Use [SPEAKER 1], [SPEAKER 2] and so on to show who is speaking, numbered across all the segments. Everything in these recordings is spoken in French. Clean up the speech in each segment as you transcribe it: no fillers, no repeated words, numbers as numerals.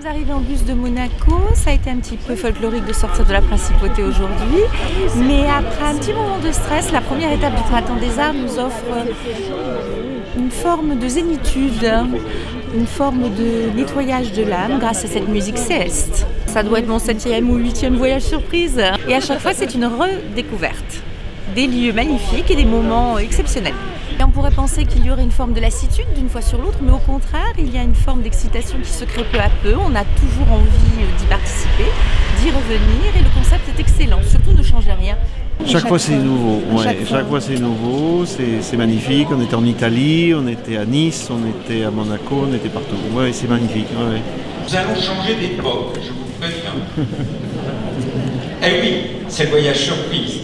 [SPEAKER 1] sommes arrivés en bus de Monaco, ça a été un petit peu folklorique de sortir de la principauté aujourd'hui, mais après un petit moment de stress, la première étape du Printemps des Arts nous offre une forme de zénitude, une forme de nettoyage de l'âme grâce à cette musique céleste. Ça doit être mon 7e ou 8e voyage surprise, et à chaque fois c'est une redécouverte. Des lieux magnifiques et des moments exceptionnels. Et on pourrait penser qu'il y aurait une forme de lassitude d'une fois sur l'autre, mais au contraire, il y a une forme d'excitation qui se crée peu à peu. On a toujours envie d'y participer, d'y revenir, et le concept est excellent. Surtout, ne changez rien.
[SPEAKER 2] Chaque fois c'est nouveau, chaque fois c'est nouveau, c'est magnifique. On était en Italie, on était à Nice, on était à Monaco, on était partout. Ouais, c'est magnifique. Ouais.
[SPEAKER 3] Nous allons changer d'époque, je vous préviens. Eh oui, c'est le voyage surprise.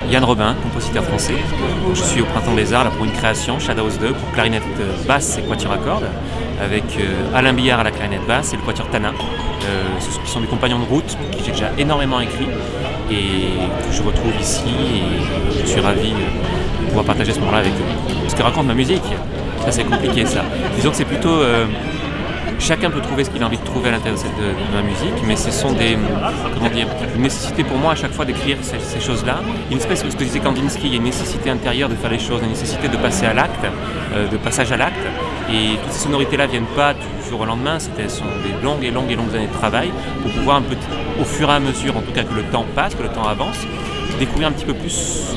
[SPEAKER 4] Yann Robin, compositeur français. Je suis au Printemps des Arts là, pour une création, Shadows 2, pour clarinette basse et quatuor à cordes, avec Alain Billard à la clarinette basse et le quatuor Tana. Ce sont des compagnons de route pour qui j'ai déjà énormément écrit et que je retrouve ici, et je suis ravi de pouvoir partager ce moment-là avec eux. Ce que raconte ma musique, ça c'est compliqué ça. Disons que c'est plutôt... chacun peut trouver ce qu'il a envie de trouver à l'intérieur de ma musique, mais ce sont des, comment dire, une nécessité pour moi à chaque fois d'écrire ces choses-là. Il y a une espèce de ce que disait Kandinsky, il y a une nécessité intérieure de faire les choses, une nécessité de passer à l'acte, de passage à l'acte. Et toutes ces sonorités-là ne viennent pas du jour au lendemain, ce sont des longues et longues et longues années de travail pour pouvoir un peu, au fur et à mesure, en tout cas que le temps passe, que le temps avance, découvrir un petit peu plus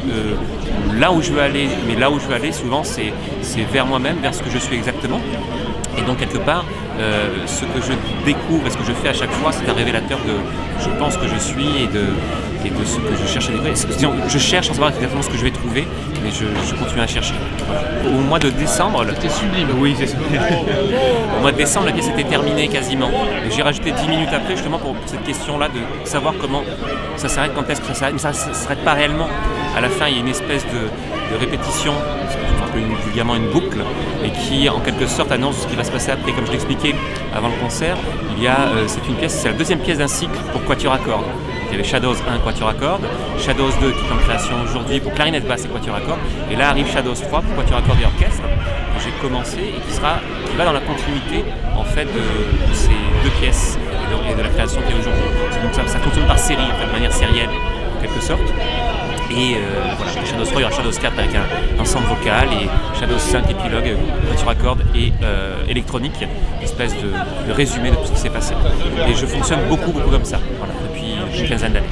[SPEAKER 4] là où je veux aller. Mais là où je veux aller, souvent, c'est vers moi-même, vers ce que je suis exactement. Et donc, quelque part, ce que je découvre et ce que je fais à chaque fois, c'est un révélateur de je pense que je suis et de ce que je cherche à découvrir. Je cherche sans savoir exactement ce que je vais trouver, mais je continue à chercher. Au mois de décembre...
[SPEAKER 2] C'était sublime.
[SPEAKER 4] Oui, c'est sublime. Au mois de décembre, la pièce était terminée quasiment. J'ai rajouté 10 minutes après, justement, pour cette question-là de savoir comment ça s'arrête, quand est-ce que ça s'arrête. Mais ça ne s'arrête pas réellement. À la fin, il y a une espèce de répétition, un peu vulgairement une boucle, et qui, en quelque sorte, annonce ce qui va se passer après. Comme je l'expliquais avant le concert, c'est la deuxième pièce d'un cycle pour quatuor à cordes. Il y avait Shadows 1, quatuor à cordes, Shadows 2 qui est en création aujourd'hui pour clarinette basse et quatuor à cordes, et là arrive Shadows 3 pour quatuor à cordes et orchestre, que j'ai commencé et qui va dans la continuité en fait de ces deux pièces et de la création qui est aujourd'hui. Donc ça fonctionne par série, en fait, de manière sérielle en quelque sorte. Et voilà, Shadows 3, il y aura Shadows 4 avec un ensemble vocal, et Shadows 5 épilogue, quatuor à cordes et électronique, une espèce de résumé de tout ce qui s'est passé. Et je fonctionne beaucoup comme ça, voilà, depuis une quinzaine d'années.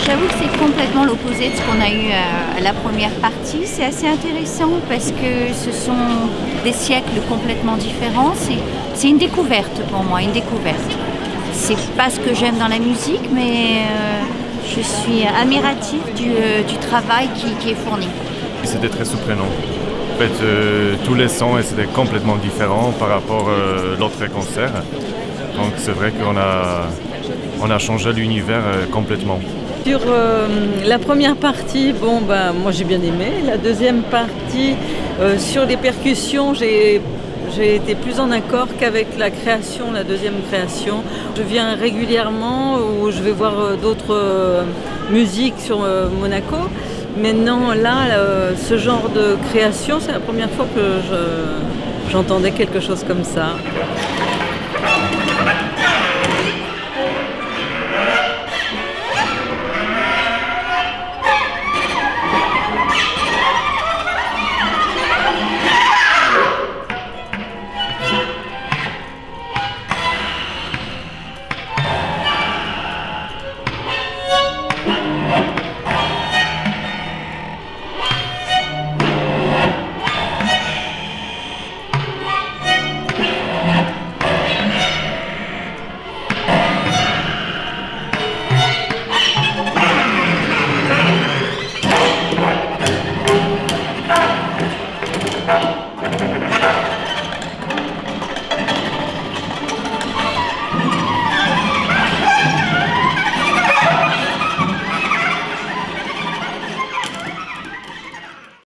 [SPEAKER 5] J'avoue que c'est complètement l'opposé de ce qu'on a eu à la première partie. C'est assez intéressant parce que ce sont des siècles complètement différents. C'est une découverte pour moi, une découverte. C'est pas ce que j'aime dans la musique, mais je suis admirative du travail qui est fourni.
[SPEAKER 6] C'était très surprenant. En fait, tous les sons étaient complètement différents par rapport à l'autre concert. Donc c'est vrai qu'on a changé l'univers complètement.
[SPEAKER 7] Sur la première partie, moi j'ai bien aimé. La deuxième partie, sur les percussions, j'ai été plus en accord qu'avec la deuxième création. Je viens régulièrement où je vais voir d'autres musiques sur Monaco. Maintenant, là, ce genre de création, c'est la première fois que j'entendais quelque chose comme ça.